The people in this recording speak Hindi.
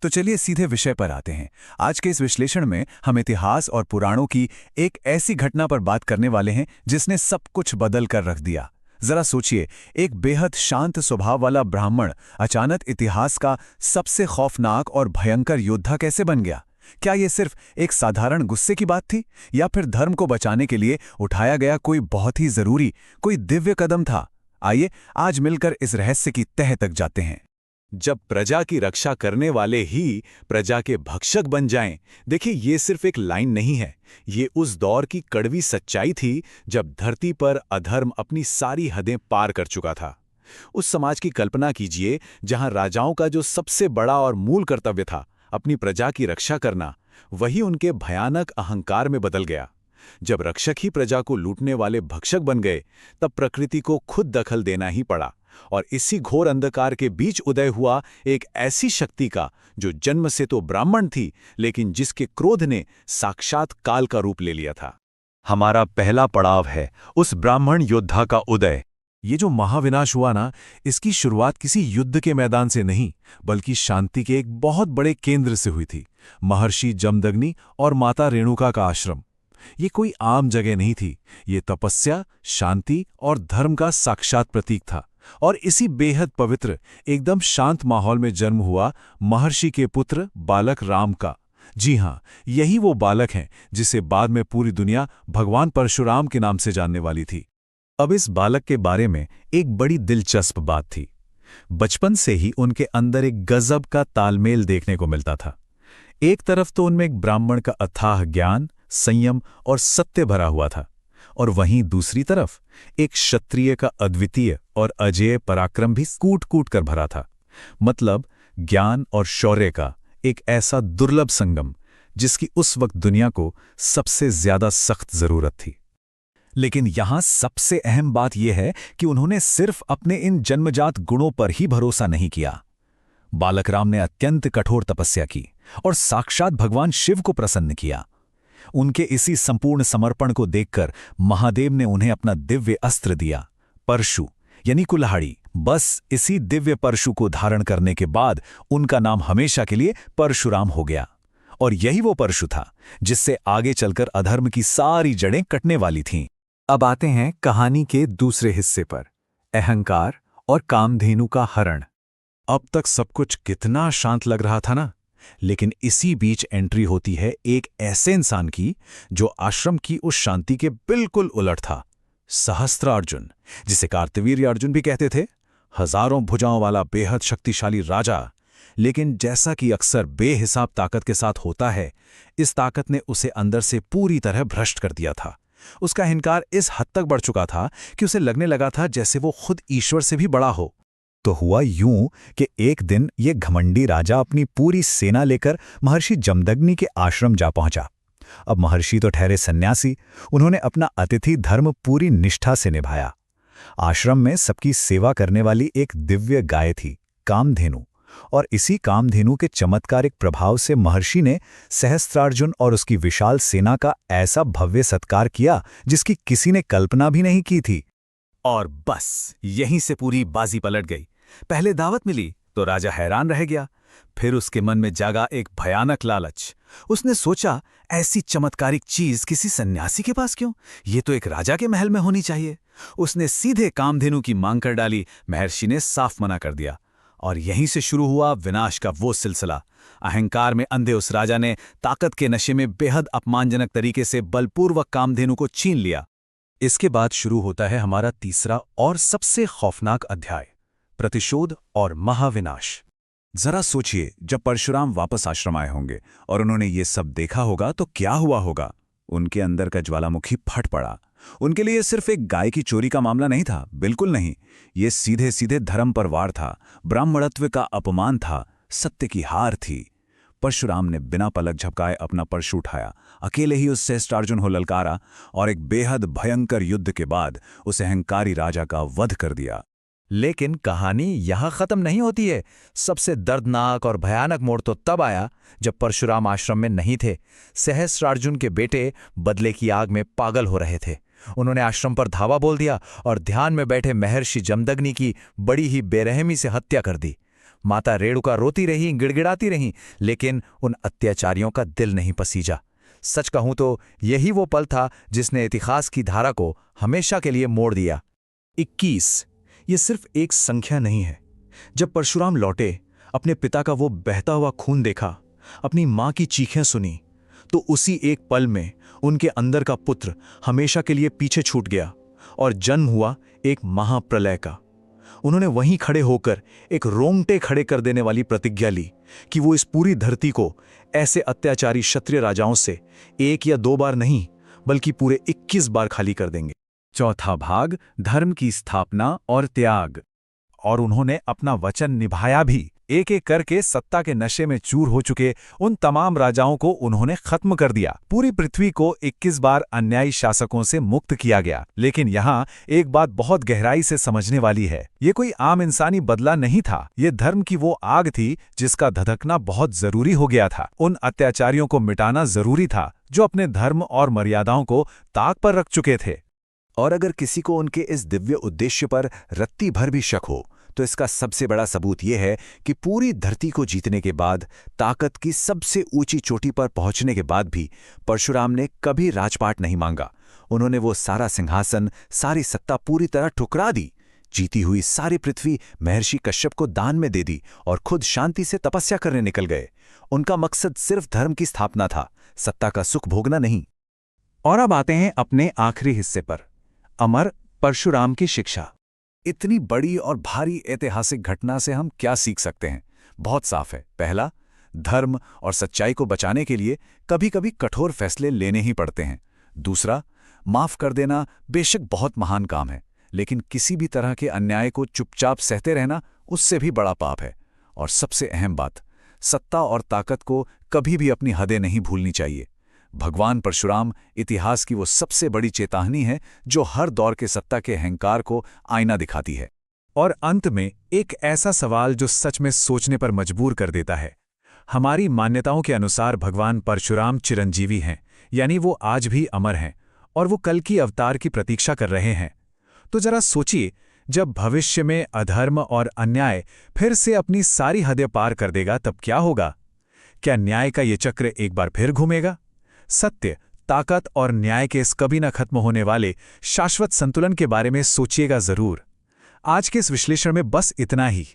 तो चलिए सीधे विषय पर आते हैं। आज के इस विश्लेषण में हम इतिहास और पुराणों की एक ऐसी घटना पर बात करने वाले हैं जिसने सब कुछ बदल कर रख दिया। जरा सोचिए, एक बेहद शांत स्वभाव वाला ब्राह्मण अचानक इतिहास का सबसे खौफनाक और भयंकर योद्धा कैसे बन गया? क्या ये सिर्फ एक साधारण गुस्से की बात थी, या फिर धर्म को बचाने के लिए उठाया गया कोई बहुत ही जरूरी, कोई दिव्य कदम था? आइए आज मिलकर इस रहस्य की तह तक जाते हैं। जब प्रजा की रक्षा करने वाले ही प्रजा के भक्षक बन जाएं, देखिए ये सिर्फ एक लाइन नहीं है, ये उस दौर की कड़वी सच्चाई थी जब धरती पर अधर्म अपनी सारी हदें पार कर चुका था। उस समाज की कल्पना कीजिए जहां राजाओं का जो सबसे बड़ा और मूल कर्तव्य था, अपनी प्रजा की रक्षा करना, वही उनके भयानक अहंकार में बदल गया। जब रक्षक ही प्रजा को लूटने वाले भक्षक बन गए, तब प्रकृति को खुद दखल देना ही पड़ा, और इसी घोर अंधकार के बीच उदय हुआ एक ऐसी शक्ति का जो जन्म से तो ब्राह्मण थी, लेकिन जिसके क्रोध ने साक्षात काल का रूप ले लिया था। हमारा पहला पड़ाव है उस ब्राह्मण योद्धा का उदय। ये जो महाविनाश हुआ ना, इसकी शुरुआत किसी युद्ध के मैदान से नहीं, बल्कि शांति के एक बहुत बड़े केंद्र से हुई थी, महर्षि जमदग्नि और माता रेणुका का आश्रम। ये कोई आम जगह नहीं थी, ये तपस्या, शांति और धर्म का साक्षात प्रतीक था। और इसी बेहद पवित्र, एकदम शांत माहौल में जन्म हुआ महर्षि के पुत्र बालक राम का। जी हाँ, यही वो बालक हैं जिसे बाद में पूरी दुनिया भगवान परशुराम के नाम से जानने वाली थी। अब इस बालक के बारे में एक बड़ी दिलचस्प बात थी। बचपन से ही उनके अंदर एक गजब का तालमेल देखने को मिलता था। एक तरफ तो उनमें एक ब्राह्मण का अथाह ज्ञान, संयम और सत्य भरा हुआ था, और वहीं दूसरी तरफ एक क्षत्रिय का अद्वितीय और अजेय पराक्रम भी कूट कूट कर भरा था। मतलब ज्ञान और शौर्य का एक ऐसा दुर्लभ संगम जिसकी उस वक्त दुनिया को सबसे ज्यादा सख्त जरूरत थी। लेकिन यहां सबसे अहम बात यह है कि उन्होंने सिर्फ अपने इन जन्मजात गुणों पर ही भरोसा नहीं किया। बालक राम ने अत्यंत कठोर तपस्या की और साक्षात भगवान शिव को प्रसन्न किया। उनके इसी संपूर्ण समर्पण को देखकर महादेव ने उन्हें अपना दिव्य अस्त्र दिया, परशु यानी कुल्हाड़ी। बस इसी दिव्य परशु को धारण करने के बाद उनका नाम हमेशा के लिए परशुराम हो गया। और यही वो परशु था जिससे आगे चलकर अधर्म की सारी जड़ें कटने वाली थीं। अब आते हैं कहानी के दूसरे हिस्से पर, अहंकार और कामधेनु का हरण। अब तक सब कुछ कितना शांत लग रहा था ना, लेकिन इसी बीच एंट्री होती है एक ऐसे इंसान की जो आश्रम की उस शांति के बिल्कुल उलट था। सहस्त्रार्जुन, जिसे कार्तवीर्य अर्जुन भी कहते थे, हजारों भुजाओं वाला बेहद शक्तिशाली राजा। लेकिन जैसा कि अक्सर बेहिसाब ताकत के साथ होता है, इस ताकत ने उसे अंदर से पूरी तरह भ्रष्ट कर दिया था। उसका अहंकार इस हद तक बढ़ चुका था कि उसे लगने लगा था जैसे वो खुद ईश्वर से भी बड़ा हो। तो हुआ यूं कि एक दिन ये घमंडी राजा अपनी पूरी सेना लेकर महर्षि जमदग्नि के आश्रम जा पहुंचा। अब महर्षि तो ठहरे सन्यासी, उन्होंने अपना अतिथि धर्म पूरी निष्ठा से निभाया। आश्रम में सबकी सेवा करने वाली एक दिव्य गाय थी, कामधेनु, और इसी कामधेनु के चमत्कारिक प्रभाव से महर्षि ने सहस्त्रार्जुन और उसकी विशाल सेना का ऐसा भव्य सत्कार किया जिसकी किसी ने कल्पना भी नहीं की थी। और बस यहीं से पूरी बाजी पलट गई। पहले दावत मिली तो राजा हैरान रह गया, फिर उसके मन में जागा एक भयानक लालच। उसने सोचा, ऐसी चमत्कारिक चीज किसी सन्यासी के पास क्यों, ये तो एक राजा के महल में होनी चाहिए। उसने सीधे कामधेनु की मांग कर डाली। महर्षि ने साफ मना कर दिया, और यहीं से शुरू हुआ विनाश का वो सिलसिला। अहंकार में अंधे उस राजा ने ताकत के नशे में बेहद अपमानजनक तरीके से बलपूर्वक कामधेनु को छीन लिया। इसके बाद शुरू होता है हमारा तीसरा और सबसे खौफनाक अध्याय, प्रतिशोध और महाविनाश। जरा सोचिए, जब परशुराम वापस आश्रम आए होंगे और उन्होंने ये सब देखा होगा तो क्या हुआ होगा। उनके अंदर का ज्वालामुखी फट पड़ा। उनके लिए सिर्फ एक गाय की चोरी का मामला नहीं था, बिल्कुल नहीं। ये सीधे सीधे धर्म पर वार था, ब्राह्मणत्व का अपमान था, सत्य की हार थी। परशुराम ने बिना पलक झपकाए अपना परशु उठाया, अकेले ही उस सहस्त्रार्जुन को ललकारा और एक बेहद भयंकर युद्ध के बाद उस अहंकारी राजा का वध कर दिया। लेकिन कहानी यहां खत्म नहीं होती है। सबसे दर्दनाक और भयानक मोड़ तो तब आया जब परशुराम आश्रम में नहीं थे। सहस्त्रार्जुन के बेटे बदले की आग में पागल हो रहे थे। उन्होंने आश्रम पर धावा बोल दिया और ध्यान में बैठे महर्षि जमदग्नि की बड़ी ही बेरहमी से हत्या कर दी। माता रेणुका रोती रही, गिड़गिड़ाती रहीं, लेकिन उन अत्याचारियों का दिल नहीं पसीजा। सच कहूं तो यही वो पल था जिसने इतिहास की धारा को हमेशा के लिए मोड़ दिया। 21 ये सिर्फ एक संख्या नहीं है। जब परशुराम लौटे, अपने पिता का वो बहता हुआ खून देखा, अपनी मां की चीखें सुनी, तो उसी एक पल में उनके अंदर का पुत्र हमेशा के लिए पीछे छूट गया और जन्म हुआ एक महाप्रलय का। उन्होंने वहीं खड़े होकर एक रोंगटे खड़े कर देने वाली प्रतिज्ञा ली कि वो इस पूरी धरती को ऐसे अत्याचारी क्षत्रिय राजाओं से 1 या 2 बार नहीं, बल्कि पूरे 21 बार खाली कर देंगे। चौथा भाग, धर्म की स्थापना और त्याग। और उन्होंने अपना वचन निभाया भी। एक एक करके सत्ता के नशे में चूर हो चुके उन तमाम राजाओं को उन्होंने खत्म कर दिया। पूरी पृथ्वी को 21 बार अन्यायी शासकों से मुक्त किया गया। लेकिन यहाँ एक बात बहुत गहराई से समझने वाली है। ये कोई आम इंसानी बदला नहीं था, ये धर्म की वो आग थी जिसका धधकना बहुत जरूरी हो गया था। उन अत्याचारियों को मिटाना जरूरी था जो अपने धर्म और मर्यादाओं को ताक पर रख चुके थे। और अगर किसी को उनके इस दिव्य उद्देश्य पर रत्ती भर भी शक हो, तो इसका सबसे बड़ा सबूत यह है कि पूरी धरती को जीतने के बाद, ताकत की सबसे ऊंची चोटी पर पहुंचने के बाद भी परशुराम ने कभी राजपाट नहीं मांगा। उन्होंने वो सारा सिंहासन, सारी सत्ता पूरी तरह ठुकरा दी। जीती हुई सारी पृथ्वी महर्षि कश्यप को दान में दे दी और खुद शांति से तपस्या करने निकल गए। उनका मकसद सिर्फ धर्म की स्थापना था, सत्ता का सुख भोगना नहीं। और अब आते हैं अपने आखिरी हिस्से पर, अमर परशुराम की शिक्षा। इतनी बड़ी और भारी ऐतिहासिक घटना से हम क्या सीख सकते हैं? बहुत साफ है। पहला, धर्म और सच्चाई को बचाने के लिए कभी-कभी कठोर फैसले लेने ही पड़ते हैं। दूसरा, माफ कर देना बेशक बहुत महान काम है, लेकिन किसी भी तरह के अन्याय को चुपचाप सहते रहना उससे भी बड़ा पाप है। और सबसे अहम बात, सत्ता और ताकत को कभी भी अपनी हदें नहीं भूलनी चाहिए। भगवान परशुराम इतिहास की वो सबसे बड़ी चेतावनी है जो हर दौर के सत्ता के अहंकार को आईना दिखाती है। और अंत में एक ऐसा सवाल जो सच में सोचने पर मजबूर कर देता है। हमारी मान्यताओं के अनुसार भगवान परशुराम चिरंजीवी हैं, यानी वो आज भी अमर हैं और वो कल की अवतार की प्रतीक्षा कर रहे हैं। तो जरा सोचिए, जब भविष्य में अधर्म और अन्याय फिर से अपनी सारी हदें पार कर देगा तब क्या होगा? क्या न्याय का ये चक्र एक बार फिर घूमेगा? सत्य, ताकत और न्याय के इस कभी न खत्म होने वाले शाश्वत संतुलन के बारे में सोचिएगा जरूर। आज के इस विश्लेषण में बस इतना ही।